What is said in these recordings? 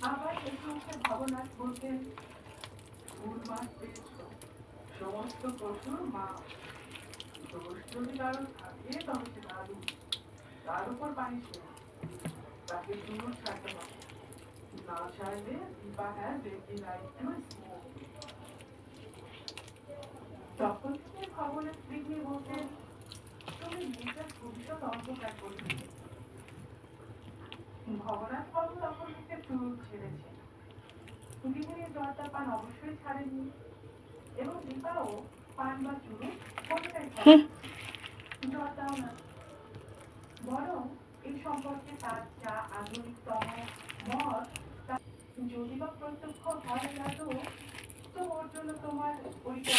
আবার হেসে উঠে ভবনাথ বলতেন, ফুল মাছ পেয়েছ, সমস্ত পশুর মা। দোষ যদি কারো থাকে তবে সে দাদু, তার উপর বানিশ নেই, তাকে শুরু ছাড়তে হবে। না চাইলে Dipa has every right to smoke. তখন থেকে ভবনের স্ত্রী বলতেন, তুমি নিজের ভবিষ্যৎ অন্ধকার করে দিলে। ভবনাথ বাবু তখন থেকে চুল ছেড়েছেন, গৃহিণীর জর্দা পান অবশ্যই ছাড়েননি, এবং দীপাও পান বা চুরুট কোনোটাই ছাড়েনি, জর্দাও না। বরং এই সম্পর্কে তার যা আধুনিকতম মত, যদি বা প্রত্যক্ষ হয় লাগো, তো ওর জন্য তোমার ওইটা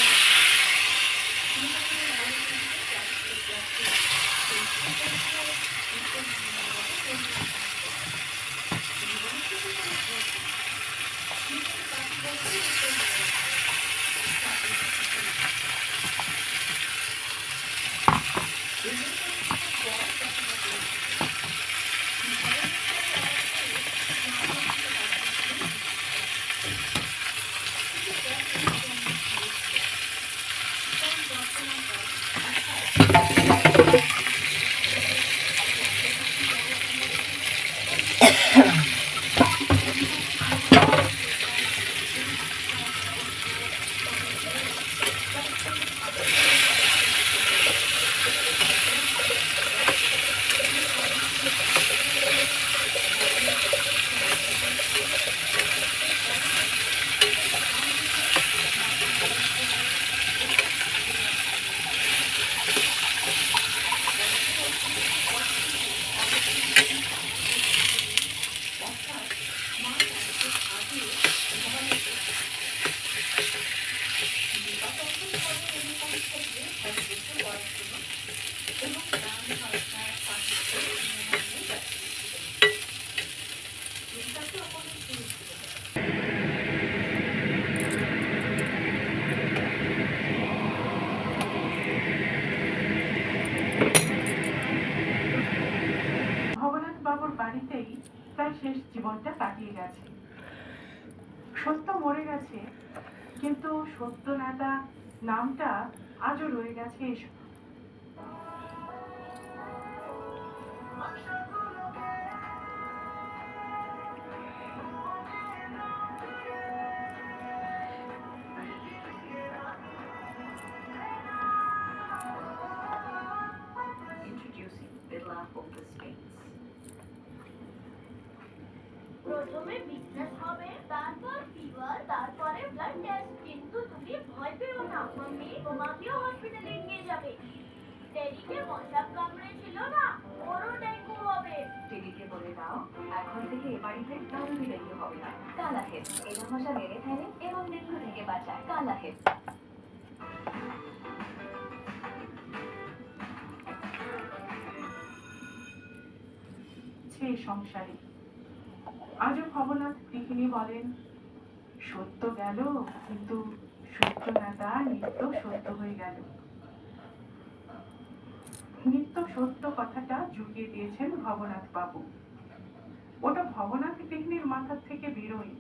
বাড়িতেই প্রায় শেষ জীবনটা কাটিয়ে গেছে। সত্য মরে গেছে, কিন্তু সত্য নেতা নামটা আজও রয়ে গেছে এসব। প্রথমে বিজনেস হবে, তারপর ফিভার, তারপরে ব্লাড টেস্ট। কিন্তু তুমি ভয় পেও না, মাম্মি তোমাকেও হসপিটালে নিয়ে যাবে। টেডিকে মশা কামড়েছিল না, ওরও ডেঙ্গু হবে। টেডিকে বলে দাও এখন থেকে এ বাড়িতে কারোরই ডেঙ্গু হবে না। কালাহেড এটা মশা মেরে ফেলে এবং ডেঙ্গু থেকে বাঁচায়। কালাহেড। সংসারে আজও ভবনাথ গৃহিণী বলেন, সত্য গেল, কিন্তু সত্য নেতা নিত্য সত্য হয়ে গেল। নিত্য সত্য কথাটা জুগিয়ে দিয়েছেন ভবনাথ বাবু। ওটা ভবনাথ গৃহিণীর মাথার থেকে বেরোয়।